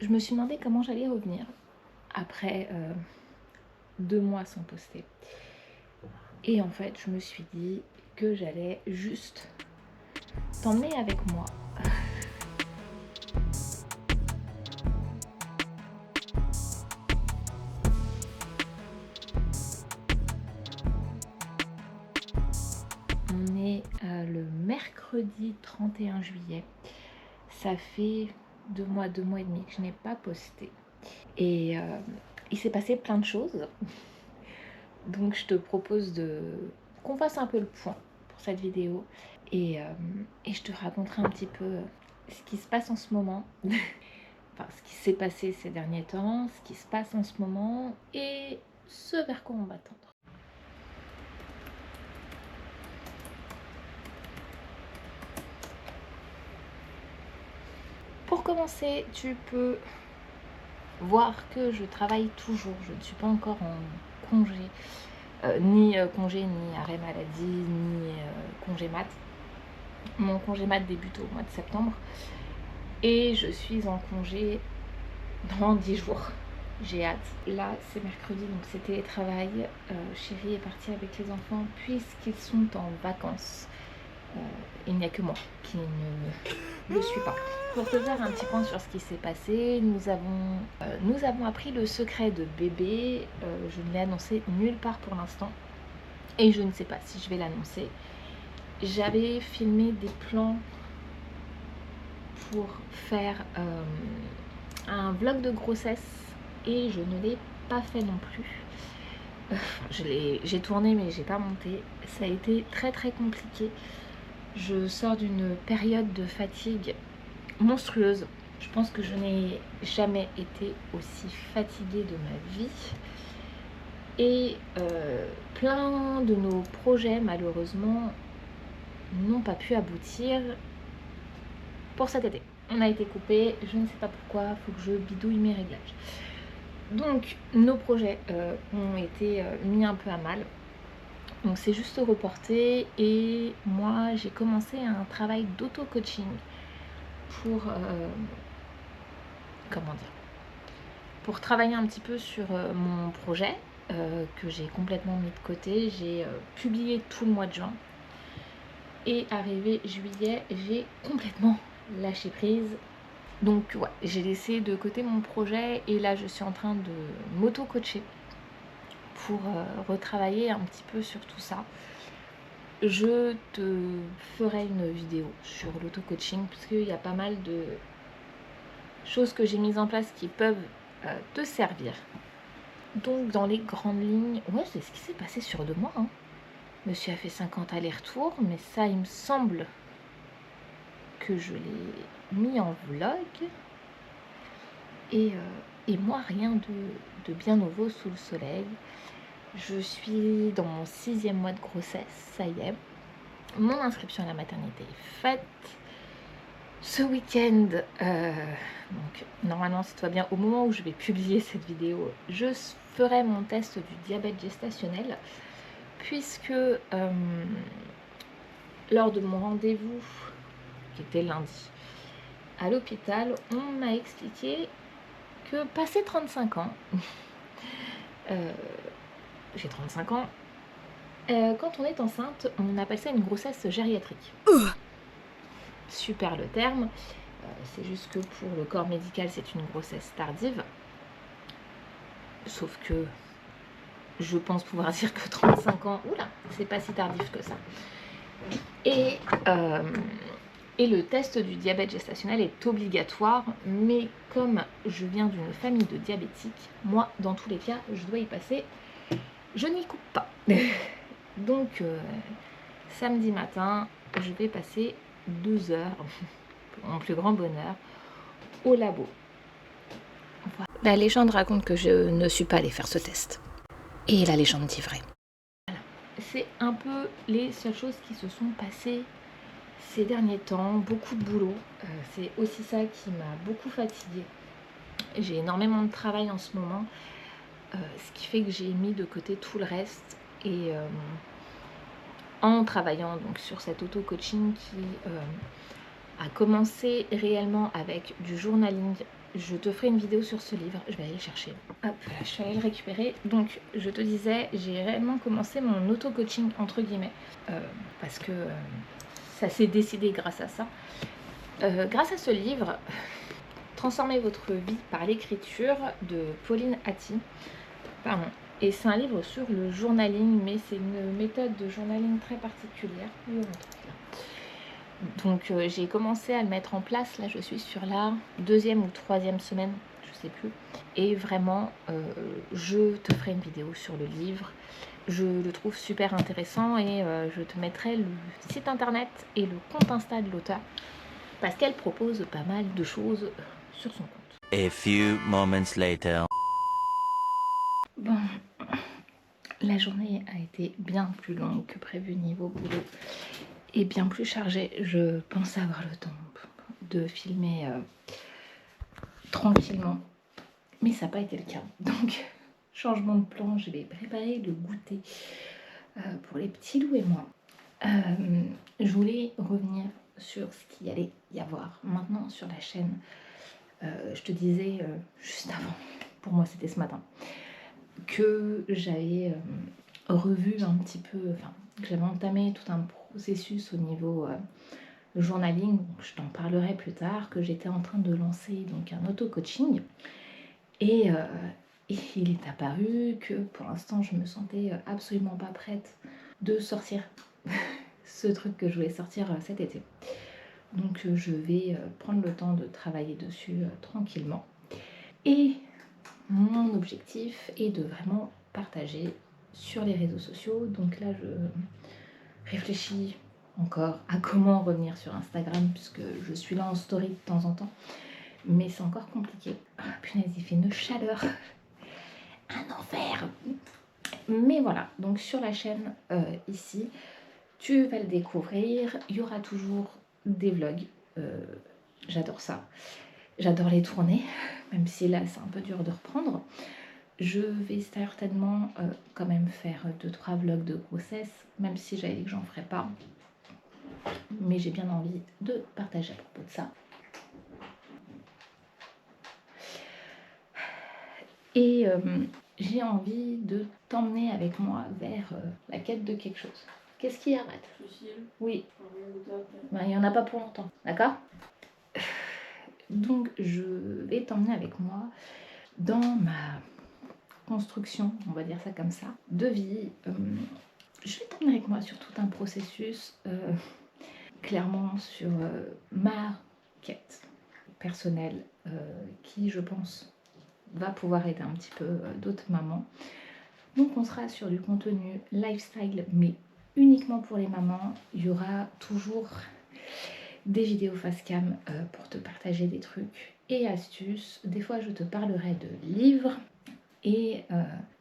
je me suis demandé comment j'allais revenir après 2 mois sans poster. Et en fait, je me suis dit que j'allais juste t'emmener avec moi. On est le mercredi 31 juillet. Ça fait 2 mois et demi que je n'ai pas posté. Et il s'est passé plein de choses. Donc je te propose qu'on fasse un peu le point pour cette vidéo. Et je te raconterai un petit peu ce qui se passe en ce moment. Enfin, ce qui s'est passé ces derniers temps, ce qui se passe en ce moment et ce vers quoi on va tendre. Pour commencer, tu peux voir que je travaille toujours. Je ne suis pas encore en congé, ni congé, ni arrêt maladie, ni congé mat. Mon congé mat débute au mois de septembre et je suis en congé dans 10 jours. J'ai hâte. Là, c'est mercredi, donc c'est télétravail. Chérie est partie avec les enfants puisqu'ils sont en vacances. Il n'y a que moi qui ne le suis pas. Pour te faire un petit point sur ce qui s'est passé, nous avons appris le secret de bébé. Je ne l'ai annoncé nulle part pour l'instant et je ne sais pas si je vais l'annoncer. J'avais filmé des plans pour faire un vlog de grossesse et je ne l'ai pas fait non plus. J'ai tourné mais j'ai pas monté. Ça a été très très compliqué. Je sors d'une période de fatigue monstrueuse. Je pense que je n'ai jamais été aussi fatiguée de ma vie. Et plein de nos projets, malheureusement, n'ont pas pu aboutir pour cet été. On a été coupé, je ne sais pas pourquoi, il faut que je bidouille mes réglages. Donc, nos projets ont été mis un peu à mal. Donc c'est juste reporté et moi j'ai commencé un travail d'auto-coaching pour pour travailler un petit peu sur mon projet que j'ai complètement mis de côté. J'ai publié tout le mois de juin et arrivé juillet j'ai complètement lâché prise. Donc ouais, j'ai laissé de côté mon projet et là je suis en train de m'auto-coacher pour retravailler un petit peu sur tout ça. Je te ferai une vidéo sur l'auto-coaching parce qu'il y a pas mal de choses que j'ai mises en place qui peuvent te servir. Donc dans les grandes lignes, ouais, c'est ce qui s'est passé sur 2 mois. Monsieur a fait 50 allers-retours, mais ça il me semble que je l'ai mis en vlog. Et moi rien de bien nouveau sous le soleil. Je suis dans mon 6e mois de grossesse, ça y est. Mon inscription à la maternité est faite. Ce week-end, donc normalement si tout va bien, au moment où je vais publier cette vidéo, je ferai mon test du diabète gestationnel puisque lors de mon rendez-vous, qui était lundi, à l'hôpital, on m'a expliqué que passé 35 ans, j'ai 35 ans, quand on est enceinte, on appelle ça une grossesse gériatrique. Super le terme, c'est juste que pour le corps médical, c'est une grossesse tardive. Sauf que je pense pouvoir dire que 35 ans, oula, c'est pas si tardif que ça. Et le test du diabète gestationnel est obligatoire, mais comme je viens d'une famille de diabétiques, moi, dans tous les cas, je dois y passer. Je n'y coupe pas. Donc, samedi matin, je vais passer 2 heures, pour mon plus grand bonheur, au labo. Voilà. La légende raconte que je ne suis pas allée faire ce test. Et la légende dit vrai. Voilà. C'est un peu les seules choses qui se sont passées ces derniers temps. Beaucoup de boulot. C'est aussi ça qui m'a beaucoup fatiguée. J'ai énormément de travail en ce moment. Ce qui fait que j'ai mis de côté tout le reste. Et en travaillant donc sur cet auto-coaching qui a commencé réellement avec du journaling je te ferai une vidéo sur ce livre. Je vais aller le chercher. Hop, voilà, je suis allée le récupérer. Donc, je te disais, j'ai réellement commencé mon auto-coaching, entre guillemets, parce que ça s'est décidé grâce à ça. Grâce à ce livre, Transformez votre vie par l'écriture de Pauline Hattie. Pardon. Et c'est un livre sur le journaling, mais c'est une méthode de journaling très particulière. Donc j'ai commencé à le mettre en place. Là, je suis sur la 2e ou 3e semaine, je sais plus. Et vraiment, je te ferai une vidéo sur le livre. Je le trouve super intéressant et je te mettrai le site internet et le compte Insta de l'auteur parce qu'elle propose pas mal de choses sur son compte. A few moments later. Bon, la journée a été bien plus longue que prévu niveau boulot et bien plus chargée. Je pensais avoir le temps de filmer tranquillement, mais ça n'a pas été le cas. Donc, changement de plan, je vais préparer le goûter pour les petits loups et moi. Je voulais revenir sur ce qu'il allait y avoir maintenant sur la chaîne. Je te disais juste avant, pour moi c'était ce matin, que j'avais revu un petit peu, enfin, que j'avais entamé tout un processus au niveau journaling, donc je t'en parlerai plus tard, que j'étais en train de lancer donc un auto-coaching et il est apparu que pour l'instant je me sentais absolument pas prête de sortir ce truc que je voulais sortir cet été. Donc je vais prendre le temps de travailler dessus tranquillement. Et mon objectif est de vraiment partager sur les réseaux sociaux. Donc là, je réfléchis encore à comment revenir sur Instagram puisque je suis là en story de temps en temps. Mais c'est encore compliqué. Ah, punaise, il fait une chaleur. Un enfer. Mais voilà, donc sur la chaîne ici, tu vas le découvrir. Il y aura toujours des vlogs. J'adore ça. J'adore les tourner, même si là c'est un peu dur de reprendre. Je vais certainement quand même faire 2-3 vlogs de grossesse, même si j'avais dit que j'en ferais pas. Mais j'ai bien envie de partager à propos de ça. Et j'ai envie de t'emmener avec moi vers la quête de quelque chose. Qu'est-ce qu'il y a, Matt? Oui. Ben, il n'y en a pas pour longtemps, d'accord? Donc je vais t'emmener avec moi dans ma construction, on va dire ça comme ça, de vie. Je vais t'emmener avec moi sur tout un processus, clairement sur ma quête personnelle, qui je pense va pouvoir aider un petit peu d'autres mamans. Donc on sera sur du contenu lifestyle, mais uniquement pour les mamans. Il y aura toujours des vidéos face cam pour te partager des trucs et astuces. Des fois je te parlerai de livres et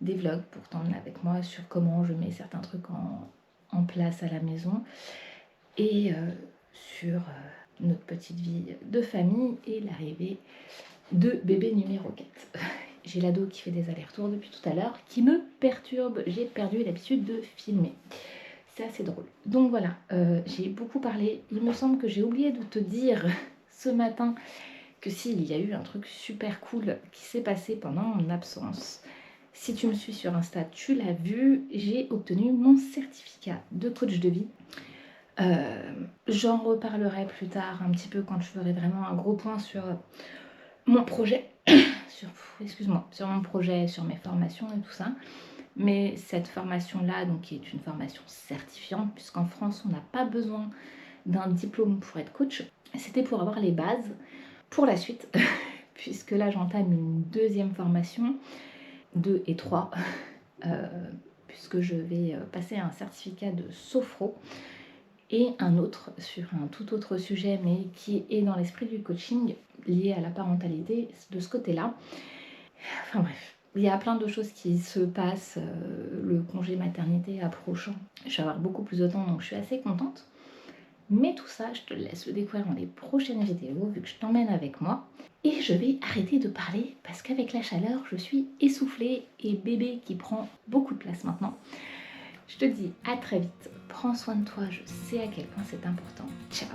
des vlogs pour t'emmener avec moi sur comment je mets certains trucs en place à la maison et sur notre petite vie de famille et l'arrivée de bébé numéro 4. J'ai l'ado qui fait des allers-retours depuis tout à l'heure, qui me perturbe. J'ai perdu l'habitude de filmer. C'est assez drôle. Donc voilà, j'ai beaucoup parlé. Il me semble que j'ai oublié de te dire ce matin que s'il y a eu un truc super cool qui s'est passé pendant mon absence. Si tu me suis sur Insta, tu l'as vu, j'ai obtenu mon certificat de coach de vie. J'en reparlerai plus tard un petit peu quand je ferai vraiment un gros point sur mon projet, sur mon projet, sur mes formations et tout ça. Mais cette formation-là, donc, qui est une formation certifiante, puisqu'en France, on n'a pas besoin d'un diplôme pour être coach, c'était pour avoir les bases pour la suite, puisque là, j'entame une 2e formation, 2 et 3, puisque je vais passer un certificat de sophro et un autre sur un tout autre sujet, mais qui est dans l'esprit du coaching, lié à la parentalité de ce côté-là. Enfin bref. Il y a plein de choses qui se passent, le congé maternité approchant. Je vais avoir beaucoup plus de temps, donc je suis assez contente. Mais tout ça, je te le laisse le découvrir dans les prochaines vidéos, vu que je t'emmène avec moi. Et je vais arrêter de parler, parce qu'avec la chaleur, je suis essoufflée et bébé qui prend beaucoup de place maintenant. Je te dis à très vite. Prends soin de toi, je sais à quel point c'est important. Ciao!